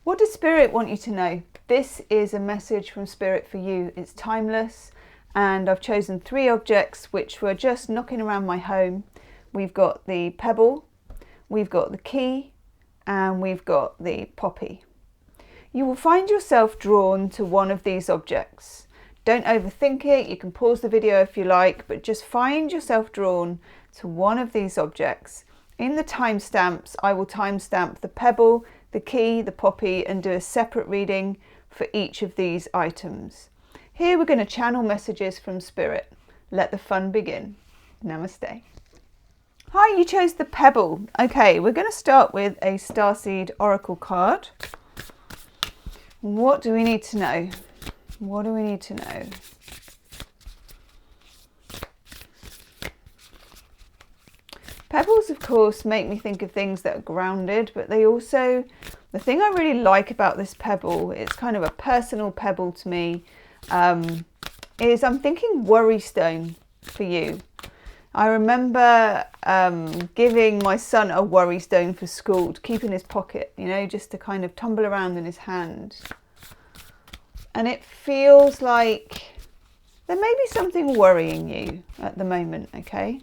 What does Spirit want you to know? This is a message from Spirit for you. It's timeless, and I've chosen 3 objects which were just knocking around my home. We've got the pebble, we've got the key, and we've got the poppy. You will find yourself drawn to one of these objects. Don't overthink it. You can pause the video if you like, but just find yourself drawn to one of these objects. In the timestamps, I will timestamp the pebble, the key, the poppy, and do a separate reading for each of these items. Here we're going to channel messages from Spirit. Let the fun begin. Namaste. Hi, you chose the pebble. Okay, we're going to start with a Starseed Oracle card. What do we need to know? What do we need to know? Pebbles, of course, make me think of things that are grounded, but they also, the thing I really like about this pebble, it's kind of a personal pebble to me, is I'm thinking worry stone for you. I remember giving my son a worry stone for school to keep in his pocket, you know, just to kind of tumble around in his hand. And it feels like there may be something worrying you at the moment, okay?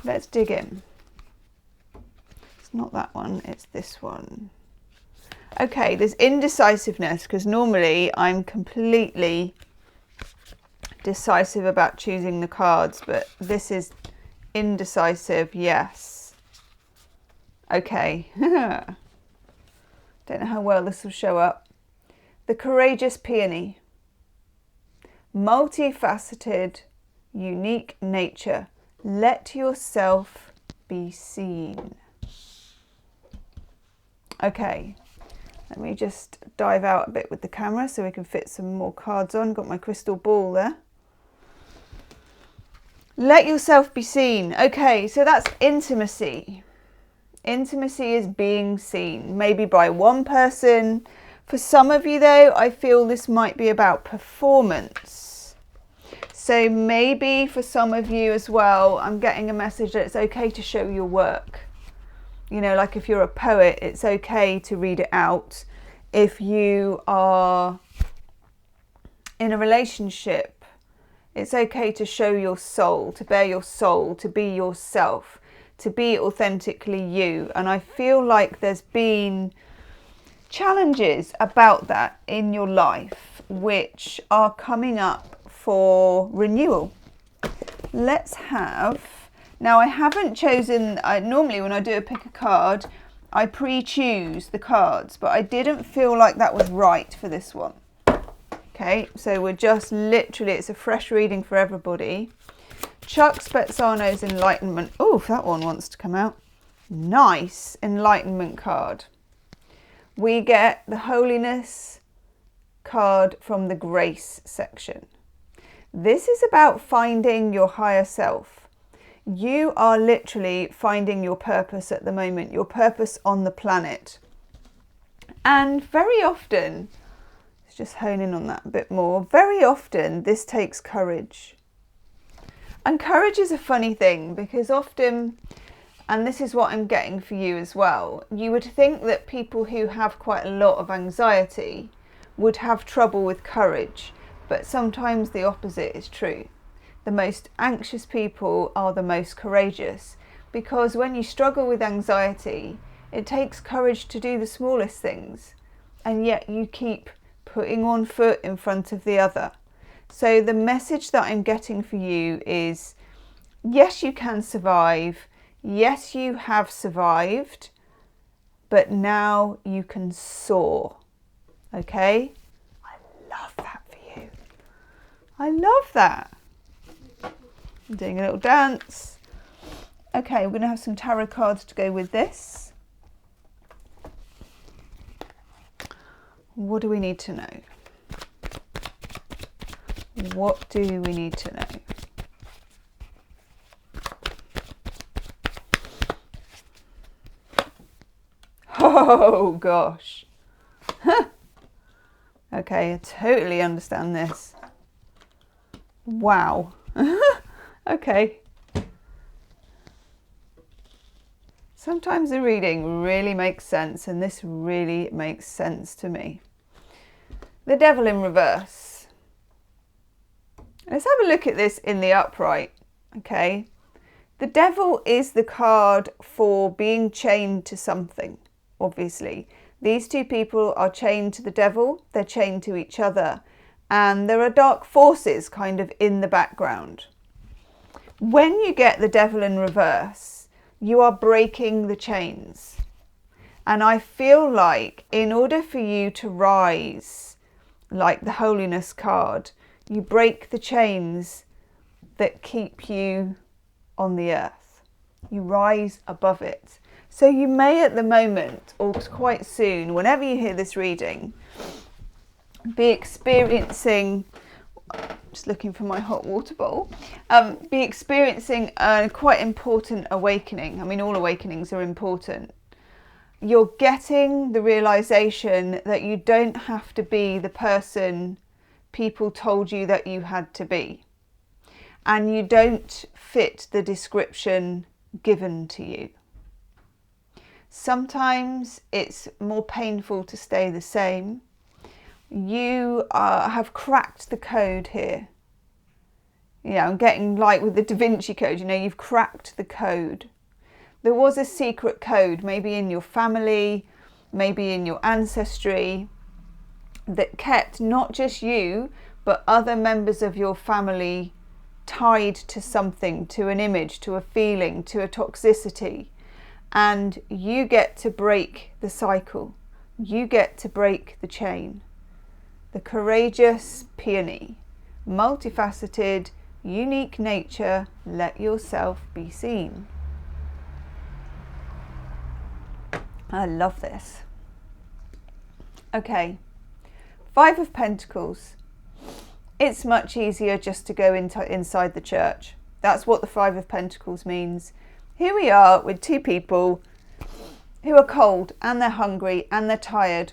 Let's dig in. It's not that one, it's this one. Okay, there's indecisiveness, because normally I'm completely decisive about choosing the cards, but this is indecisive, yes. Okay. Don't know how well this will show up. The courageous peony. Multifaceted, unique nature. Let yourself be seen. Okay, let me just dive out a bit with the camera so we can fit some more cards on. Got my crystal ball there. Let yourself be seen. Okay, so that's intimacy. Intimacy is being seen, maybe by one person. For some of you though, I feel this might be about performance. So maybe for some of you as well, I'm getting a message that it's okay to show your work. You know, like if you're a poet, it's okay to read it out. If you are in a relationship, it's okay to show your soul, to bare your soul, to be yourself, to be authentically you. And I feel like there's been challenges about that in your life, which are coming up for renewal. Let's have, now I haven't chosen, normally when I do a pick a card, I pre-choose the cards, but I didn't feel like that was right for this one. Okay, so we're just literally, it's a fresh reading for everybody. Chuck Spezzano's Enlightenment. Oh, that one wants to come out. Nice Enlightenment card. We get the Holiness card from the Grace section. This is about finding your higher self. You are literally finding your purpose at the moment, your purpose on the planet. And very often, let's just hone in on that a bit more, very often this takes courage. And courage is a funny thing because often, and this is what I'm getting for you as well, you would think that people who have quite a lot of anxiety would have trouble with courage. But sometimes the opposite is true. The most anxious people are the most courageous, because when you struggle with anxiety, it takes courage to do the smallest things, and yet you keep putting one foot in front of the other. So the message that I'm getting for you is, yes, you can survive. Yes, you have survived, but now you can soar. Okay? I love that. I love that. I'm doing a little dance. Okay, we're going to have some tarot cards to go with this. What do we need to know? What do we need to know? Oh gosh. Okay, I totally understand this. Wow. Okay. Sometimes the reading really makes sense, and this really makes sense to me. The Devil in reverse. Let's have a look at this in the upright, okay? The Devil is the card for being chained to something, obviously. These two people are chained to the Devil, they're chained to each other, and there are dark forces kind of in the background. When you get the Devil in reverse, you are breaking the chains. And I feel like in order for you to rise, like the Holiness card, you break the chains that keep you on the earth. You rise above it. So you may at the moment, or quite soon, whenever you hear this reading, be experiencing, just looking for my hot water bowl, be experiencing a quite important awakening. I mean, all awakenings are important. You're getting the realization that you don't have to be the person people told you that you had to be. And you don't fit the description given to you. Sometimes it's more painful to stay the same. You have cracked the code here. You know, I'm getting like with the Da Vinci Code, you know, you've cracked the code. There was a secret code, maybe in your family, maybe in your ancestry, that kept not just you, but other members of your family tied to something, to an image, to a feeling, to a toxicity. And you get to break the cycle. You get to break the chain. The courageous peony, multifaceted, unique nature, let yourself be seen. I love this. Okay, Five of Pentacles. It's much easier just to go inside the church. That's what the Five of Pentacles means. Here we are with two people who are cold and they're hungry and they're tired.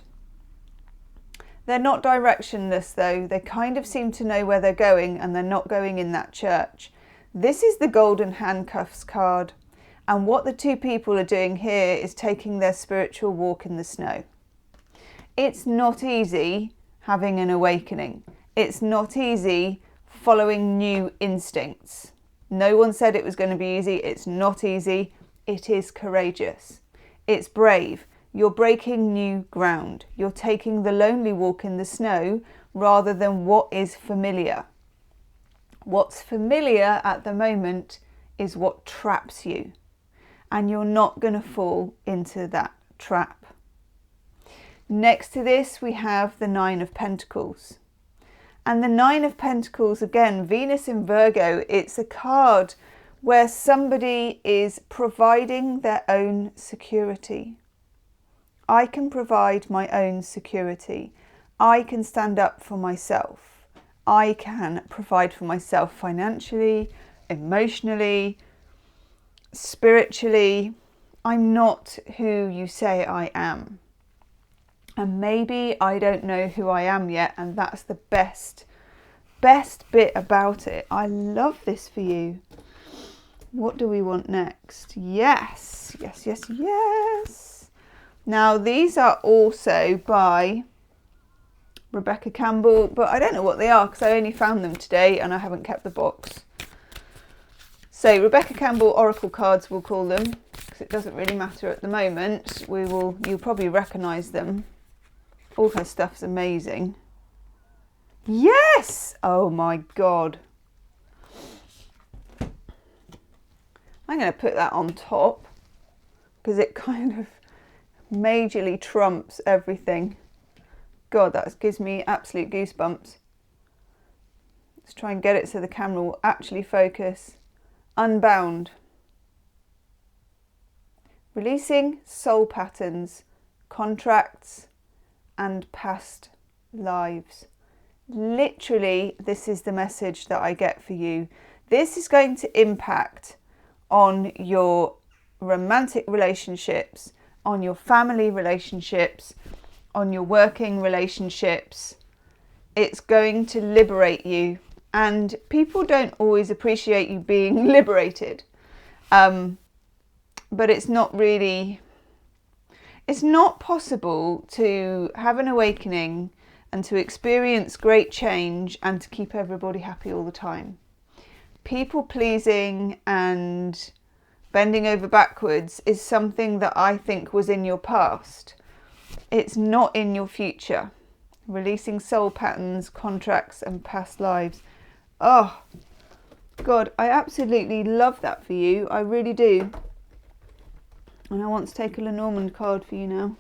They're not directionless though. They kind of seem to know where they're going and they're not going in that church. This is the Golden Handcuffs card. And what the two people are doing here is taking their spiritual walk in the snow. It's not easy having an awakening. It's not easy following new instincts. No one said it was going to be easy. It's not easy. It is courageous. It's brave. You're breaking new ground. You're taking the lonely walk in the snow rather than what is familiar. What's familiar at the moment is what traps you. And you're not going to fall into that trap. Next to this, we have the Nine of Pentacles. And the Nine of Pentacles, again, Venus in Virgo, it's a card where somebody is providing their own security. I can provide my own security. I can stand up for myself. I can provide for myself financially, emotionally, spiritually. I'm not who you say I am. And maybe I don't know who I am yet, and that's the best bit about it. I love this for you. What do we want next? Yes, yes, yes, yes. Now these are also by Rebecca Campbell, but I don't know what they are because I only found them today and I haven't kept the box. So Rebecca Campbell Oracle cards, we'll call them, because it doesn't really matter at the moment. You'll probably recognise them. All her stuff's amazing. Yes! Oh my God. I'm going to put that on top because it kind of majorly trumps everything. God, that gives me absolute goosebumps. Let's try and get it so the camera will actually focus. Unbound. Releasing soul patterns, contracts, and past lives. Literally, this is the message that I get for you. This is going to impact on your romantic relationships, on your family relationships, on your working relationships. It's going to liberate you, and people don't always appreciate you being liberated. but it's not really, it's not possible to have an awakening and to experience great change and to keep everybody happy all the time. People pleasing and bending over backwards is something that I think was in your past. It's not in your future. Releasing soul patterns, contracts and past lives. Oh, God, I absolutely love that for you. I really do. And I want to take a Lenormand card for you now.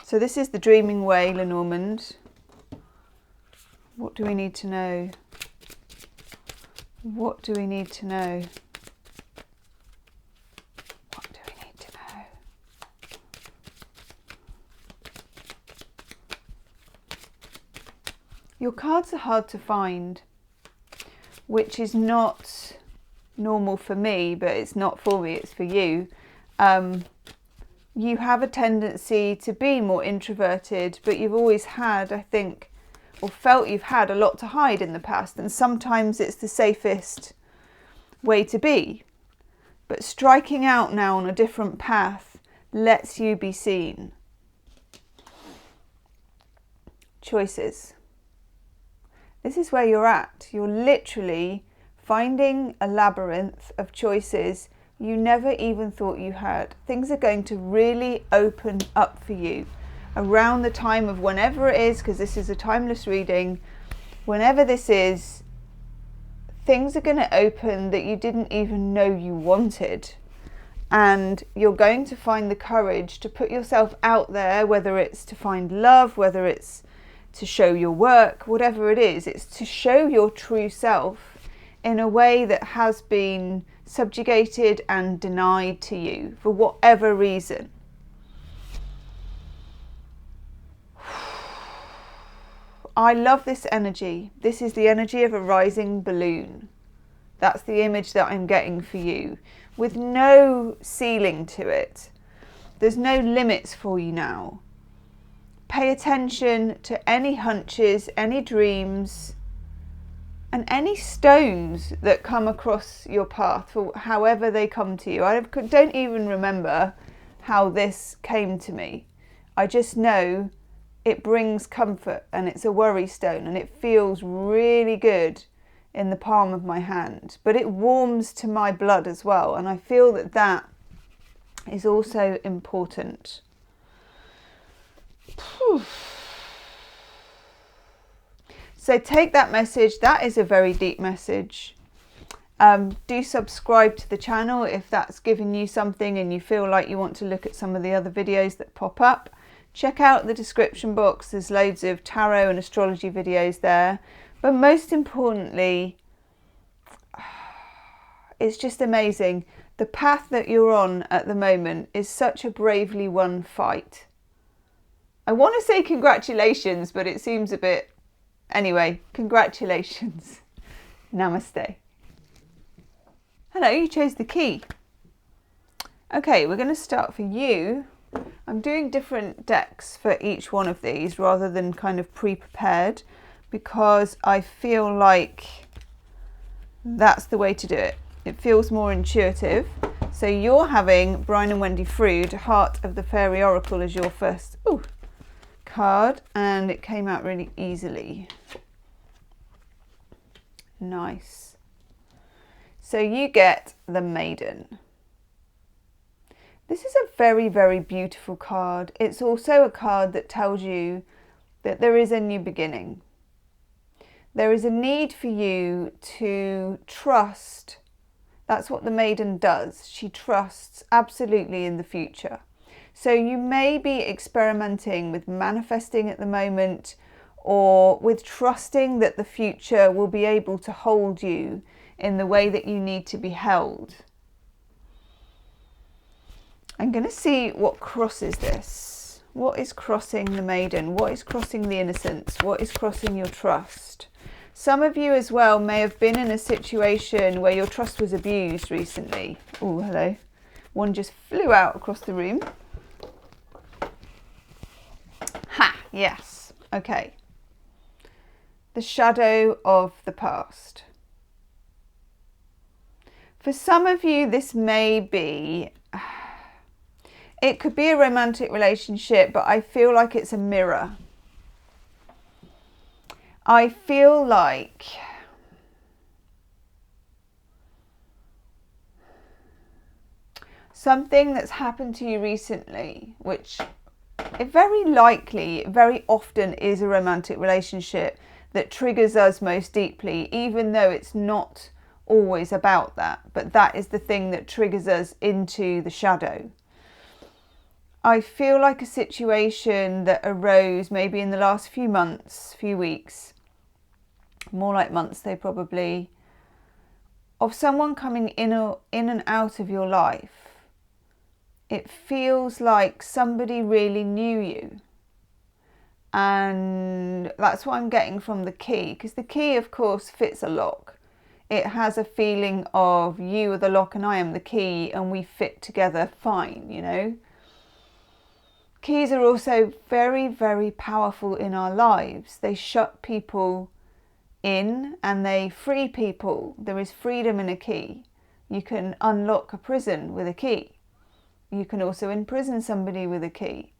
So this is the Dreaming Way, Lenormand. What do we need to know? What do we need to know? What do we need to know? Your cards are hard to find, which is not normal for me, but it's not for me, it's for you. You have a tendency to be more introverted, but you've always had, I think, or felt you've had a lot to hide in the past, and sometimes it's the safest way to be. But striking out now on a different path lets you be seen. Choices. This is where you're at. You're literally finding a labyrinth of choices you never even thought you had. Things are going to really open up for you around the time of whenever it is, because this is a timeless reading. Whenever this is, things are going to open that you didn't even know you wanted. And you're going to find the courage to put yourself out there, whether it's to find love, whether it's to show your work, whatever it is. It's to show your true self in a way that has been subjugated and denied to you for whatever reason. I love this energy. This is the energy of a rising balloon. That's the image that I'm getting for you, with no ceiling to it. There's no limits for you now. Pay attention to any hunches, any dreams, and any stones that come across your path, for however they come to you. I don't even remember how this came to me. I just know it brings comfort, and it's a worry stone, and it feels really good in the palm of my hand. But it warms to my blood as well, and I feel that that is also important. So take that message. That is a very deep message. Do subscribe to the channel if that's giving you something and you feel like you want to look at some of the other videos that pop up. Check out the description box. There's loads of tarot and astrology videos there. But most importantly, it's just amazing. The path that you're on at the moment is such a bravely won fight. I want to say congratulations, but it seems a bit... Anyway, congratulations. Namaste. Hello, you chose the key. Okay, we're going to start for you. I'm doing different decks for each one of these rather than kind of pre-prepared, because I feel like that's the way to do it. It feels more intuitive. So you're having Brian and Wendy Frood, Heart of the Fairy Oracle, as your first card, and it came out really easily. Nice. So you get the Maiden. This is a very, very beautiful card. It's also a card that tells you that there is a new beginning. There is a need for you to trust. That's what the Maiden does. She trusts absolutely in the future. So you may be experimenting with manifesting at the moment, or with trusting that the future will be able to hold you in the way that you need to be held. I'm going to see what crosses this. What is crossing the Maiden? What is crossing the Innocence? What is crossing your trust? Some of you as well may have been in a situation where your trust was abused recently. Oh, hello. One just flew out across the room. Ha, yes. Okay. The shadow of the past. For some of you, this may be, it could be a romantic relationship, but I feel like it's a mirror. I feel like something that's happened to you recently, which it very likely, very often is a romantic relationship that triggers us most deeply, even though it's not always about that, but that is the thing that triggers us into the shadow. I feel like a situation that arose maybe in the last few months, few weeks, more like months though probably, of someone coming in and out of your life. It feels like somebody really knew you. And that's what I'm getting from the key, because the key of course fits a lock. It has a feeling of you are the lock and I am the key and we fit together fine, you know. Keys are also very, very powerful in our lives. They shut people in and they free people. There is freedom in a key. You can unlock a prison with a key. You can also imprison somebody with a key.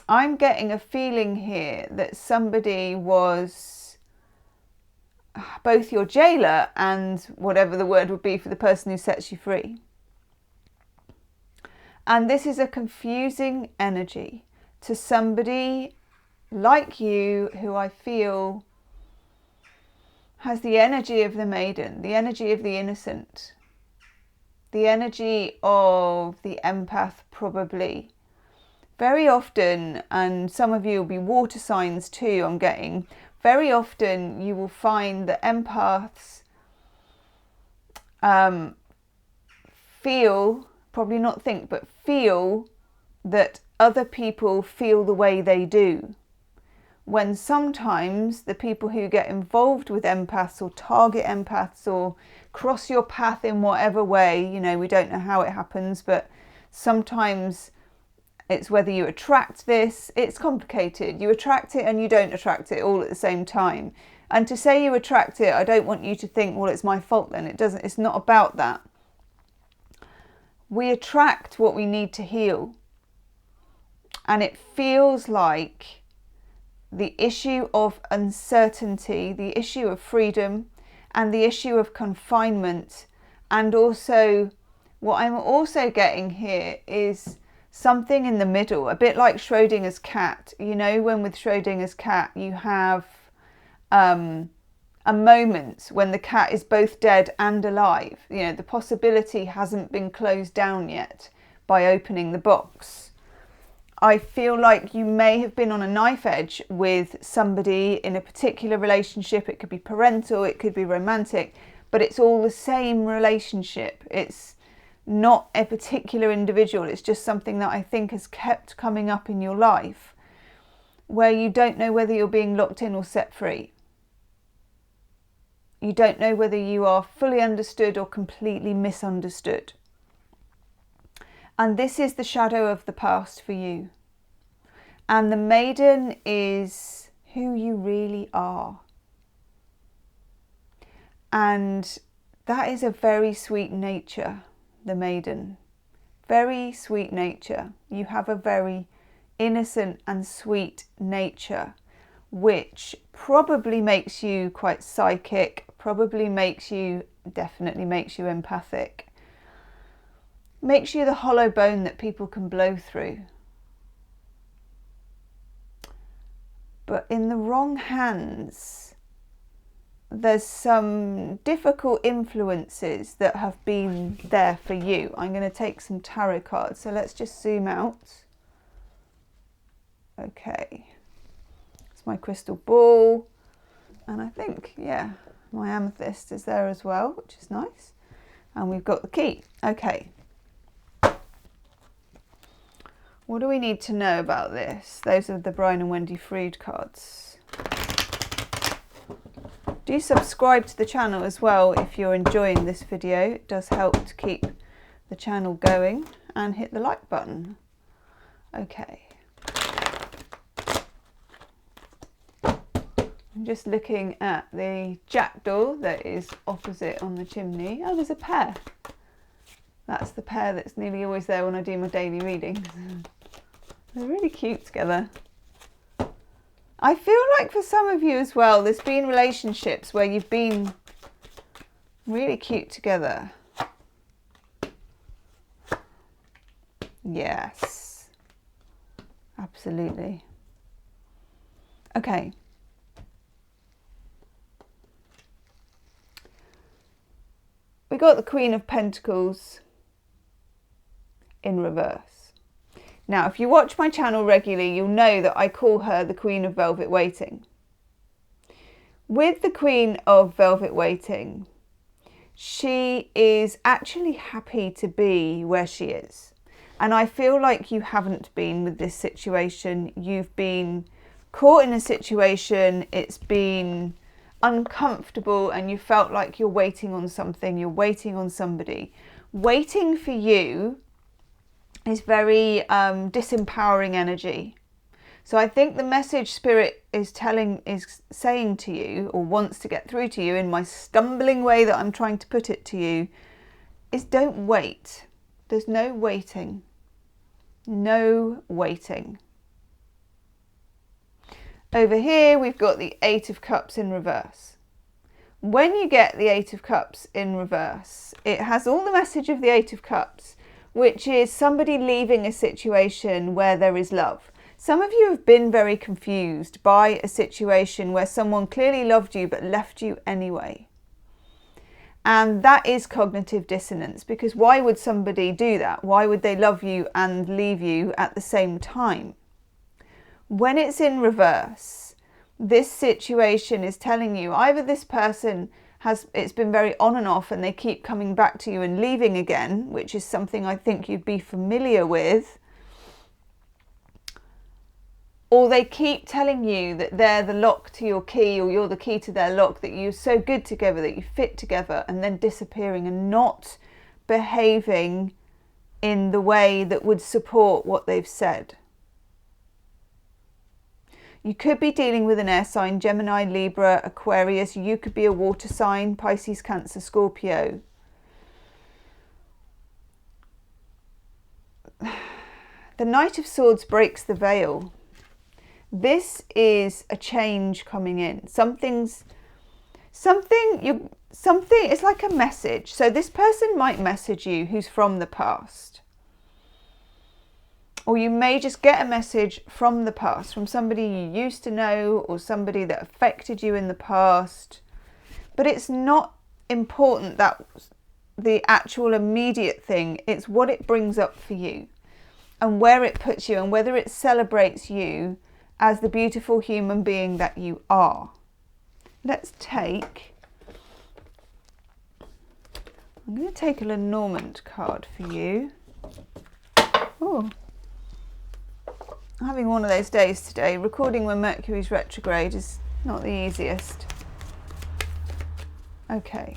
I'm getting a feeling here that somebody was both your jailer and whatever the word would be for the person who sets you free. And this is a confusing energy to somebody like you who I feel has the energy of the maiden, the energy of the innocent, the energy of the empath probably. Very often, and some of you will be water signs too, I'm getting, very often you will find that empaths feel, probably not think, but feel that other people feel the way they do. When sometimes the people who get involved with empaths or target empaths or cross your path in whatever way, you know, we don't know how it happens, but sometimes it's whether you attract this, it's complicated. You attract it and you don't attract it all at the same time. And to say you attract it, I don't want you to think, well, it's my fault then. It's not about that. We attract what we need to heal. And it feels like the issue of uncertainty, the issue of freedom, and the issue of confinement. And also, what I'm also getting here is something in the middle, a bit like Schrodinger's cat. You know, when with Schrodinger's cat, you have a moment when the cat is both dead and alive. You know, the possibility hasn't been closed down yet by opening the box. I feel like you may have been on a knife edge with somebody in a particular relationship. It could be parental, it could be romantic, but it's all the same relationship. It's not a particular individual. It's just something that I think has kept coming up in your life where you don't know whether you're being locked in or set free. You don't know whether you are fully understood or completely misunderstood. And this is the shadow of the past for you. And the maiden is who you really are. And that is a very sweet nature, the maiden. Very sweet nature. You have a very innocent and sweet nature, which probably makes you quite psychic, definitely makes you empathic. Makes you the hollow bone that people can blow through. But in the wrong hands, there's some difficult influences that have been there for you. I'm going to take some tarot cards. So let's just zoom out. Okay. It's my crystal ball. And I think, yeah, my amethyst is there as well, which is nice. And we've got the key. Okay. What do we need to know about this? Those are the Brian and Wendy Freed cards. Do subscribe to the channel as well if you're enjoying this video. It does help to keep the channel going, and hit the like button. Okay. I'm just looking at the jackdaw that is opposite on the chimney. Oh, there's a pair. That's the pair that's nearly always there when I do my daily readings. They're really cute together. I feel like for some of you as well, there's been relationships where you've been really cute together. Yes, absolutely. Okay. We got the Queen of Pentacles in reverse. Now, if you watch my channel regularly, you'll know that I call her the Queen of Velvet Waiting. With the Queen of Velvet Waiting, she is actually happy to be where she is. And I feel like you haven't been with this situation. You've been caught in a situation, it's been uncomfortable, and you felt like you're waiting on something, you're waiting on somebody. Waiting for you is very disempowering energy. So I think the message Spirit is saying to you, or wants to get through to you in my stumbling way that I'm trying to put it to you, is don't wait. There's no waiting. No waiting. Over here we've got the Eight of Cups in reverse. When you get the Eight of Cups in reverse, it has all the message of the Eight of Cups, which is somebody leaving a situation where there is love. Some of you have been very confused by a situation where someone clearly loved you but left you anyway. And that is cognitive dissonance, because why would somebody do that? Why would they love you and leave you at the same time? When it's in reverse, this situation is telling you either this person it's been very on and off and they keep coming back to you and leaving again, which is something I think you'd be familiar with, or they keep telling you that they're the lock to your key, or you're the key to their lock, that you're so good together, that you fit together, and then disappearing and not behaving in the way that would support what they've said. You could be dealing with an air sign, Gemini, Libra, Aquarius. You could be a water sign, Pisces, Cancer, Scorpio. The Knight of Swords breaks the veil. This is a change coming in. It's like a message. So this person might message you who's from the past. Or you may just get a message from the past, from somebody you used to know, or somebody that affected you in the past. But it's not important that the actual immediate thing, it's what it brings up for you and where it puts you, and whether it celebrates you as the beautiful human being that you are. Let's take, I'm going to take a Lenormand card for you. Oh. I'm having one of those days today. Recording when Mercury's retrograde is not the easiest. Okay.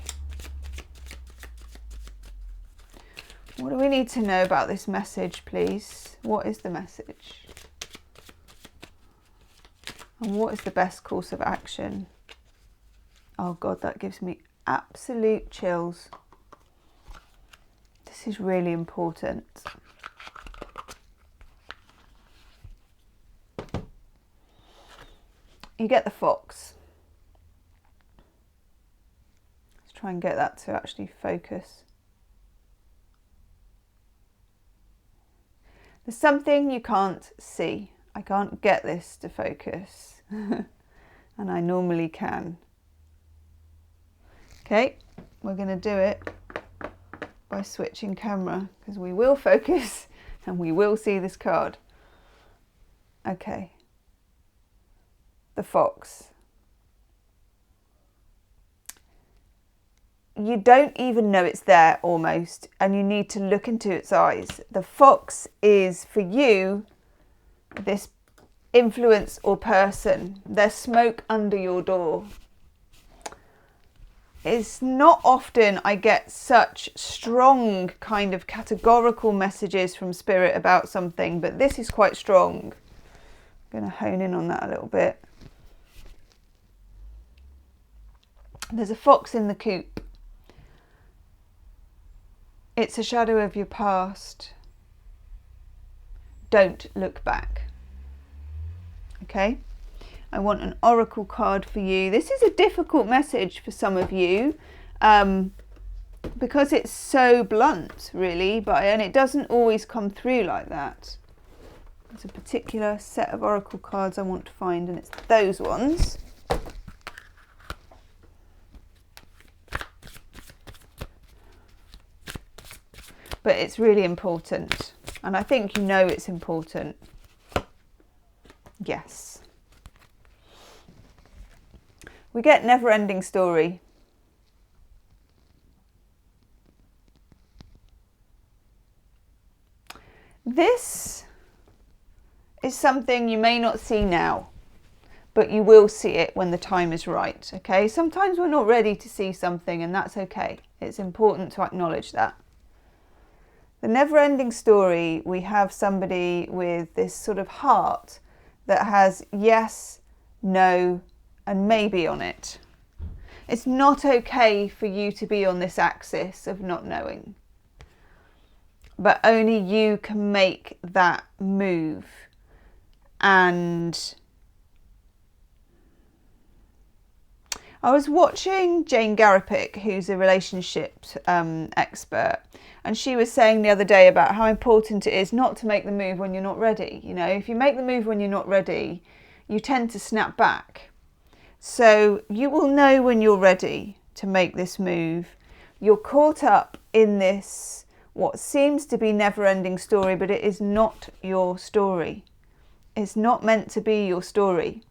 What do we need to know about this message, please? What is the message? And what is the best course of action? Oh God, that gives me absolute chills. This is really important. You get the fox. Let's try and get that to actually focus. There's something you can't see. I can't get this to focus. And I normally can. Okay, we're going to do it by switching camera, because we will focus and we will see this card. Okay. The fox. You don't even know it's there almost, and you need to look into its eyes. The fox is for you this influence or person. There's smoke under your door. It's not often I get such strong kind of categorical messages from Spirit about something, but this is quite strong. I'm going to hone in on that a little bit. There's a fox in the coop. It's a shadow of your past. Don't look back. Okay? I want an oracle card for you. This is a difficult message for some of you because it's so blunt, really, and it doesn't always come through like that. There's a particular set of oracle cards I want to find, and it's those ones. But it's really important, and I think you know it's important. Yes. We get never-ending story. This is something you may not see now, but you will see it when the time is right, okay? Sometimes we're not ready to see something, and that's okay. It's important to acknowledge that. The never-ending story, we have somebody with this sort of heart that has yes, no, and maybe on it. It's not okay for you to be on this axis of not knowing, but only you can make that move. And I was watching Jane Garapic, who's a relationship expert, and she was saying the other day about how important it is not to make the move when you're not ready. You know, if you make the move when you're not ready, you tend to snap back. So you will know when you're ready to make this move. You're caught up in this, what seems to be never-ending story, but it is not your story. It's not meant to be your story.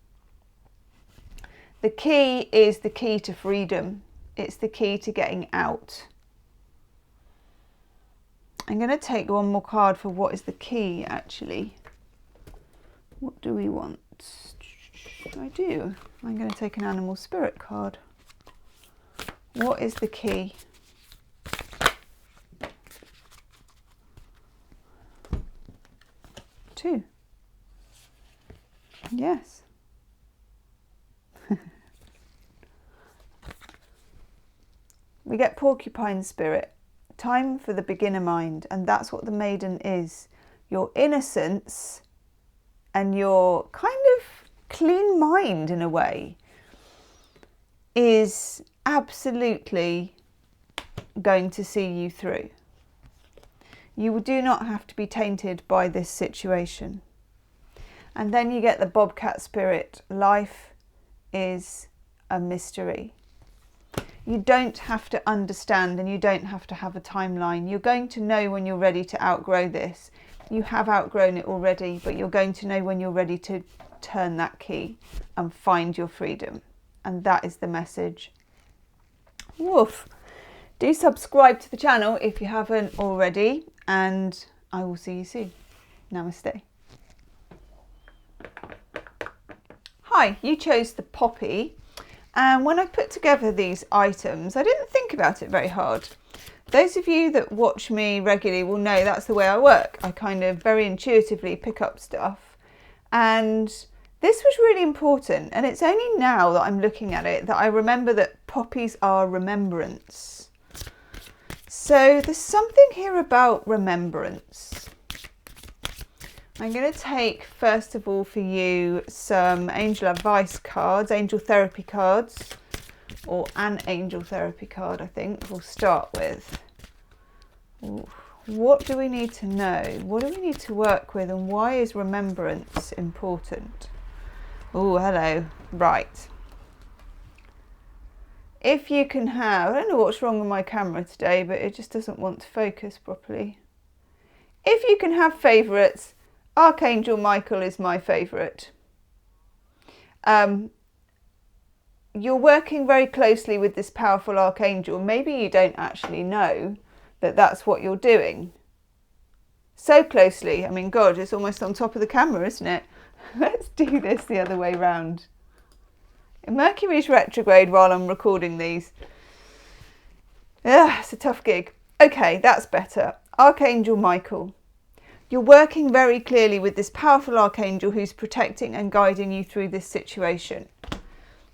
The key is the key to freedom. It's the key to getting out. I'm going to take one more card for what is the key, actually. What do we want? I do. I'm going to take an animal spirit card. What is the key? Two. Yes. We get porcupine spirit. Time for the beginner mind, and that's what the maiden is. Your innocence and your kind of clean mind, in a way, is absolutely going to see you through. You do not have to be tainted by this situation. And then you get the bobcat spirit. Life is a mystery. You don't have to understand, and you don't have to have a timeline. You're going to know when you're ready to outgrow this. You have outgrown it already, but you're going to know when you're ready to turn that key and find your freedom. And that is the message. Woof. Do subscribe to the channel if you haven't already, and I will see you soon. Namaste. Hi, you chose the poppy. And when I put together these items, I didn't think about it very hard. Those of you that watch me regularly will know that's the way I work. I kind of very intuitively pick up stuff. And this was really important. And it's only now that I'm looking at it that I remember that poppies are remembrance. So there's something here about remembrance. I'm going to take, first of all, for you some angel advice cards, angel therapy cards, or an angel therapy card, I think we'll start with. Ooh, what do we need to know? What do we need to work with, and why is remembrance important? Oh, hello. Right. If you can have, I don't know what's wrong with my camera today, but it just doesn't want to focus properly. If you can have favourites, Archangel Michael is my favourite. You're working very closely with this powerful archangel. Maybe you don't actually know that that's what you're doing. So closely. I mean, God, it's almost on top of the camera, isn't it? Let's do this the other way round. Mercury's retrograde while I'm recording these. It's a tough gig. Okay, that's better. Archangel Michael. You're working very clearly with this powerful archangel who's protecting and guiding you through this situation.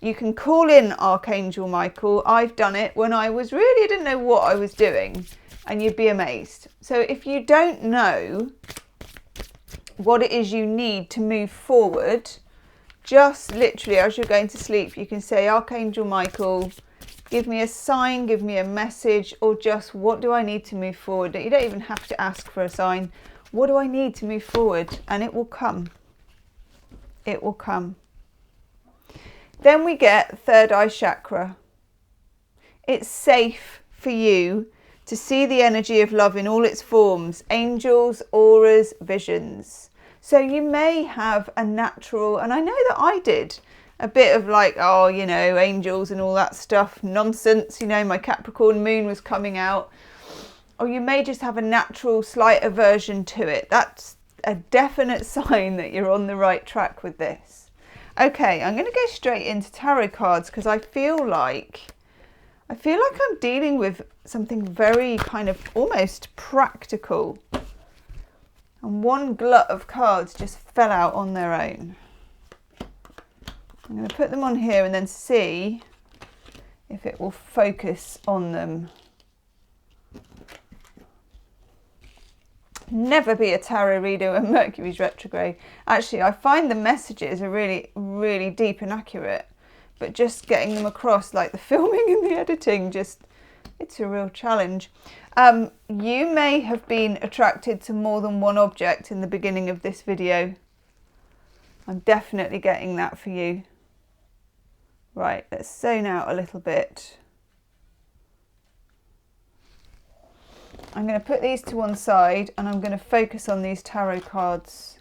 You can call in Archangel Michael. I've done it when I didn't know what I was doing, and you'd be amazed. So if you don't know what it is you need to move forward, just literally as you're going to sleep, you can say, Archangel Michael, give me a sign, give me a message, or just what do I need to move forward? You don't even have to ask for a sign. What do I need to move forward? And it will come. It will come. Then we get third eye chakra. It's safe for you to see the energy of love in all its forms, angels, auras, visions. So you may have a natural, and I know that I did, a bit of like, oh, you know, angels and all that stuff, nonsense, you know, my Capricorn moon was coming out. Or you may just have a natural slight aversion to it. That's a definite sign that you're on the right track with this. Okay, I'm going to go straight into tarot cards because I feel like I'm dealing with something very kind of almost practical. And one glut of cards just fell out on their own. I'm going to put them on here and then see if it will focus on them. Never be a tarot reader when Mercury's retrograde. Actually, I find the messages are really, really deep and accurate, but just getting them across, like the filming and the editing, it's a real challenge. You may have been attracted to more than one object in the beginning of this video. I'm definitely getting that for you. Right, let's zone out a little bit. I'm going to put these to one side and I'm going to focus on these tarot cards.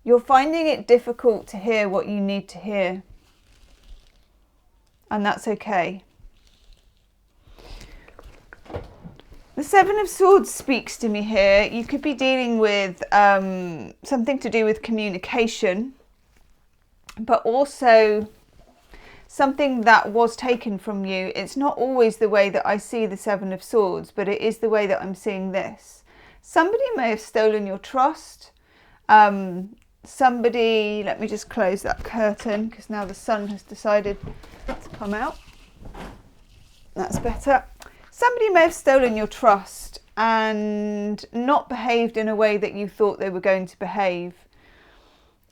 You're finding it difficult to hear what you need to hear. And that's okay. The Seven of Swords speaks to me here. You could be dealing with something to do with communication, but also something that was taken from you. It's not always the way that I see the Seven of Swords, but it is the way that I'm seeing this. Somebody may have stolen your trust. Somebody, let me just close that curtain because now the sun has decided to come out. That's better. Somebody may have stolen your trust and not behaved in a way that you thought they were going to behave.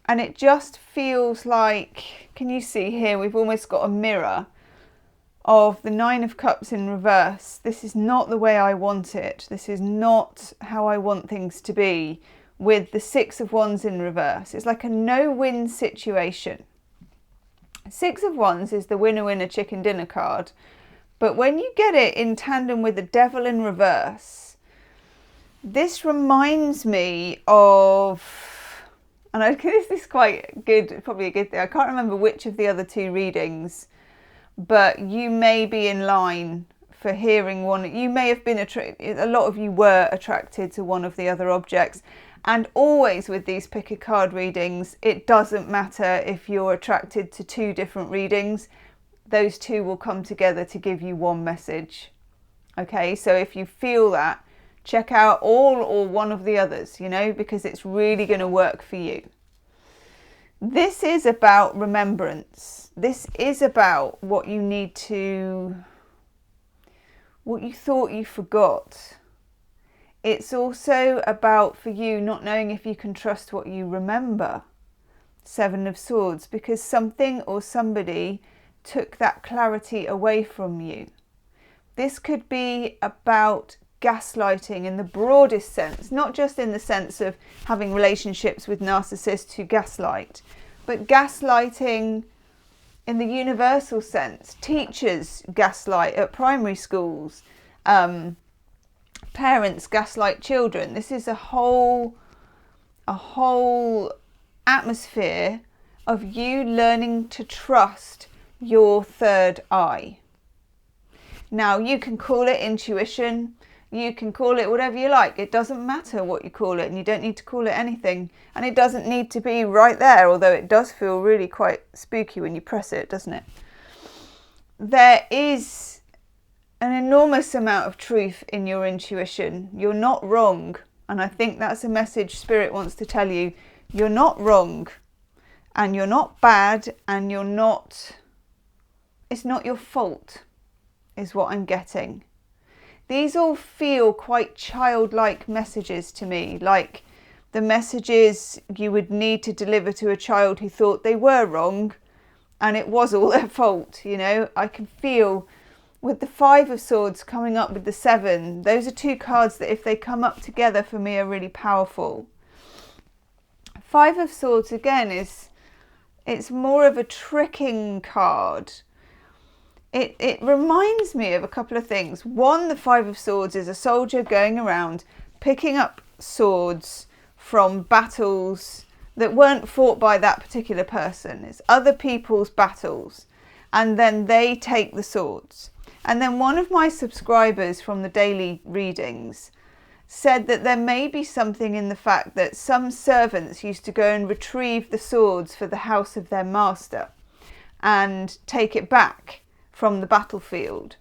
And it just feels like, can you see here, we've almost got a mirror of the Nine of Cups in reverse. This is not the way I want it. This is not how I want things to be, with the Six of Wands in reverse. It's like a no-win situation. Six of Wands is the winner-winner chicken dinner card. But when you get it in tandem with the Devil in reverse, this reminds me of, and this is quite good, probably a good thing. I can't remember which of the other two readings, but you may be in line for hearing one. You may have been a lot of you were attracted to one of the other objects. And always with these pick a card readings, it doesn't matter if you're attracted to two different readings. Those two will come together to give you one message. Okay, so if you feel that, check out all or one of the others, you know, because it's really going to work for you. This is about remembrance. This is about what you need to, what you thought you forgot. It's also about, for you, not knowing if you can trust what you remember. Seven of Swords, because something or somebody took that clarity away from you. This could be about gaslighting in the broadest sense, not just in the sense of having relationships with narcissists who gaslight, but gaslighting in the universal sense. Teachers gaslight at primary schools. Parents gaslight children. This is a whole atmosphere of you learning to trust your third eye. Now, you can call it intuition, you can call it whatever you like. It doesn't matter what you call it, and you don't need to call it anything. And it doesn't need to be right there, although it does feel really quite spooky when you press it, doesn't it? There is an enormous amount of truth in your intuition. You're not wrong. And I think that's a message Spirit wants to tell you. You're not wrong. And you're not bad, and it's not your fault, is what I'm getting. These all feel quite childlike messages to me, like the messages you would need to deliver to a child who thought they were wrong and it was all their fault, you know. I can feel with the Five of Swords coming up with the Seven, those are two cards that if they come up together for me are really powerful. Five of Swords again it's more of a tricking card. It reminds me of a couple of things. One, the Five of Swords is a soldier going around picking up swords from battles that weren't fought by that particular person. It's other people's battles. And then they take the swords. And then one of my subscribers from the daily readings said that there may be something in the fact that some servants used to go and retrieve the swords for the house of their master and take it back from the battlefield.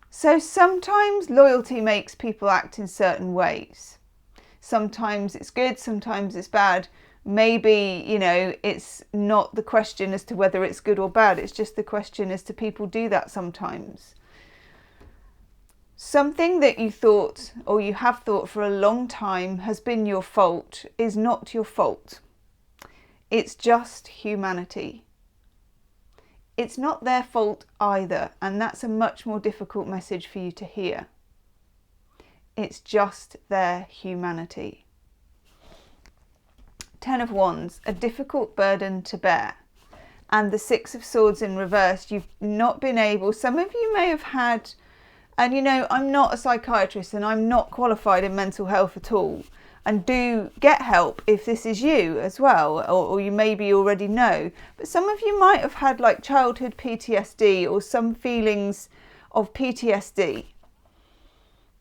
So sometimes loyalty makes people act in certain ways. Sometimes it's good, sometimes it's bad. Maybe, you know, it's not the question as to whether it's good or bad. It's just the question as to people do that sometimes. Something that you thought or you have thought for a long time has been your fault is not your fault. It's just humanity. It's not their fault either, and that's a much more difficult message for you to hear. It's just their humanity. Ten of Wands, a difficult burden to bear. And the Six of Swords in reverse, you've not been able, some of you may have had, and you know, I'm not a psychiatrist and I'm not qualified in mental health at all. And do get help if this is you as well, or you maybe already know. But some of you might have had like childhood PTSD or some feelings of PTSD.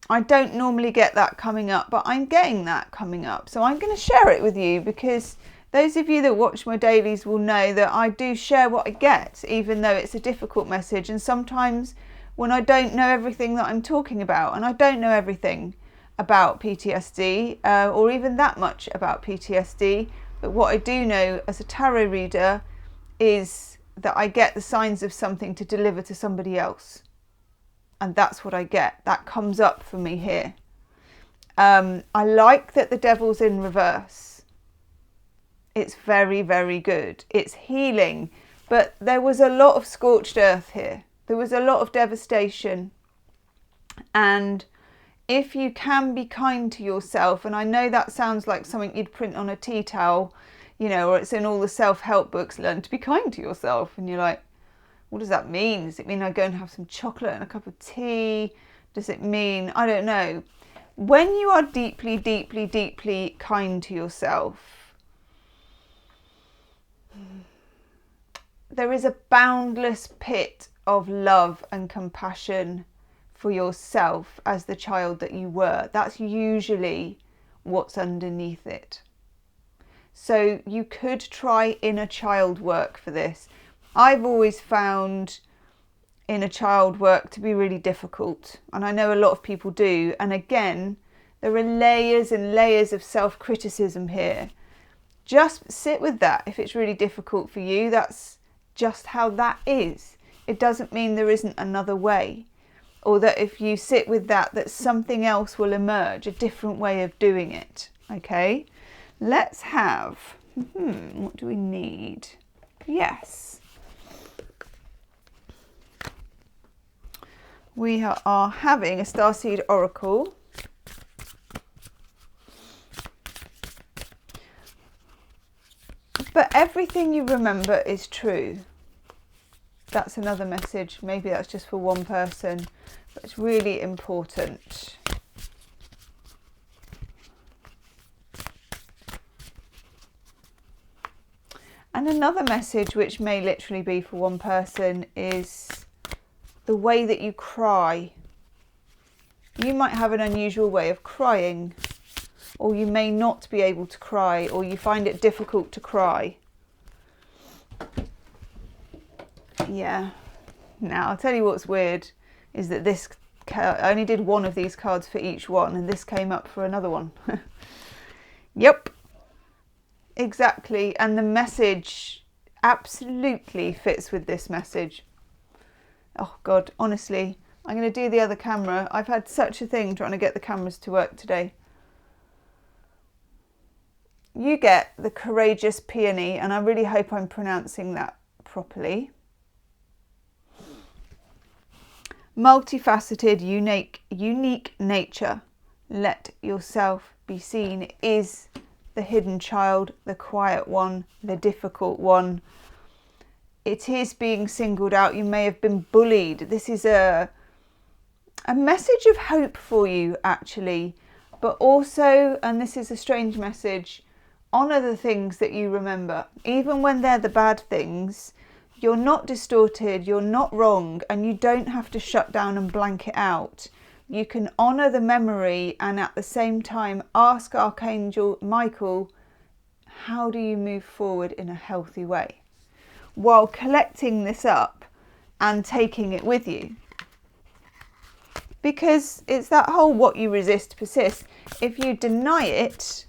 I don't normally get that coming up, but I'm getting that coming up. So I'm going to share it with you because those of you that watch my dailies will know that I do share what I get, even though it's a difficult message. And sometimes when I don't know everything that I'm talking about, and I don't know everything about PTSD or even that much about PTSD, but what I do know as a tarot reader is that I get the signs of something to deliver to somebody else, and that's what I get. That comes up for me here. I like that the Devil's in reverse. It's very, very good. It's healing, but there was a lot of scorched earth here. There was a lot of devastation, and if you can be kind to yourself, and I know that sounds like something you'd print on a tea towel, you know, or it's in all the self-help books, learn to be kind to yourself. And you're like, what does that mean? Does it mean I go and have some chocolate and a cup of tea? Does it mean, I don't know. When you are deeply, deeply, deeply kind to yourself, there is a boundless pit of love and compassion for yourself as the child that you were. That's usually what's underneath it. So you could try inner child work for this. I've always found inner child work to be really difficult, and I know a lot of people do. And again, there are layers and layers of self-criticism here. Just sit with that. If it's really difficult for you, that's just how that is. It doesn't mean there isn't another way. Or that if you sit with that, that something else will emerge, a different way of doing it. Okay, let's have, what do we need? Yes. We are having a Starseed Oracle. But everything you remember is true. That's another message. Maybe that's just for one person, but it's really important. And another message, which may literally be for one person, is the way that you cry. You might have an unusual way of crying, or you may not be able to cry, or you find it difficult to cry. Yeah. Now, I'll tell you what's weird is that this, I only did one of these cards for each one, and this came up for another one. Yep. Exactly. And the message absolutely fits with this message. Oh God, honestly, I'm going to do the other camera. I've had such a thing trying to get the cameras to work today. You get the courageous peony, and I really hope I'm pronouncing that properly. Multifaceted, unique nature. Let yourself be seen is the hidden child, the quiet one, the difficult one. It is being singled out. You may have been bullied. This is a message of hope for you, actually, but also, and this is a strange message, honour the things that you remember. Even when they're the bad things, you're not distorted, you're not wrong, and you don't have to shut down and blank it out. You can honour the memory and at the same time ask Archangel Michael, how do you move forward in a healthy way? While collecting this up and taking it with you. Because it's that whole what you resist persists. If you deny it,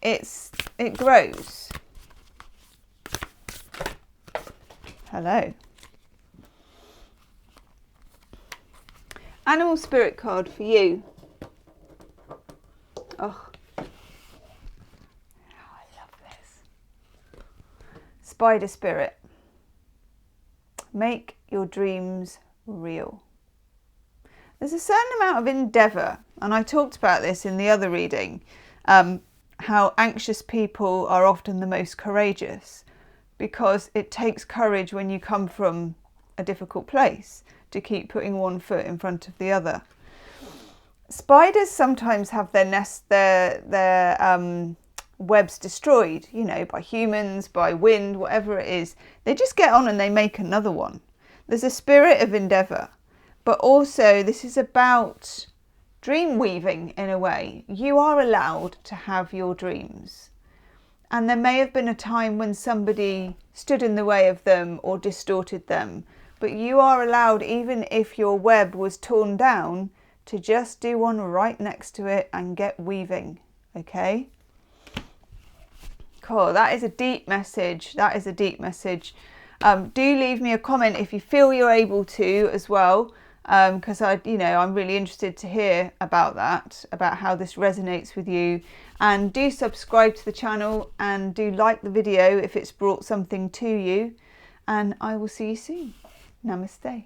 it grows. Hello. Animal spirit card for you. Oh, I love this. Spider spirit. Make your dreams real. There's a certain amount of endeavour, and I talked about this in the other reading, how anxious people are often the most courageous, because it takes courage when you come from a difficult place to keep putting one foot in front of the other. Spiders sometimes have their nest, their webs destroyed, you know, by humans, by wind, whatever it is. They just get on and they make another one. There's a spirit of endeavour, but also this is about dream weaving in a way. You are allowed to have your dreams. And there may have been a time when somebody stood in the way of them or distorted them, but you are allowed, even if your web was torn down, to just do one right next to it and get weaving, okay? Cool, that is a deep message. That is a deep message. Do leave me a comment if you feel you're able to as well, because I'm really interested to hear about that, about how this resonates with you. And do subscribe to the channel and do like the video if it's brought something to you. And I will see you soon. Namaste.